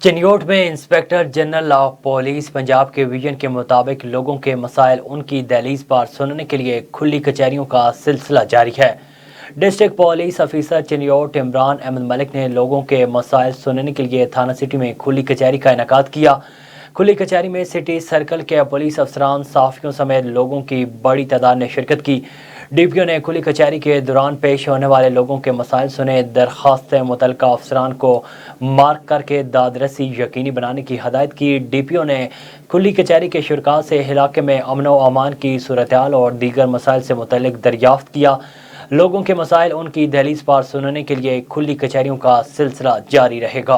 चिन्योट में inspector general of police Punjab के vision के मुताबिक लोगों के मसाइल उनकी दहलीज पर सुनने के लिए खुली कचहरियों का सिलसिला जारी है। District police officer Chiniot Imran Ahmed Malik ने लोगों के मसाइल सुनने के लिए थाना सिटी में खुली कचहरी का इनेकाद किया। खुली कचहरी में सिटी सर्कल के पुलिस अफसरान, सहाफ़ियों समेत लोगों की बड़ी तादाद ने शिरकत की। डीपीओ ने खुली कचहरी के दौरान पेश होने वाले लोगों के मसाइल सुने, दरखास्तें मुतल्लिका अफसरान को मार्क करके दादरसी यकीनी बनाने की हदायत की। डीपीओ ने खुली कचहरी के शुरका से इलाके में अमन व अमान की सूरत-ए-हाल और दीगर मसाइल से मुतल्लिक दरियाफ्त किया। लोगों के मसाइल उनकी दहलीज पार सुनने के लिए खुली कचहरियों का सिलसिला जारी रहेगा।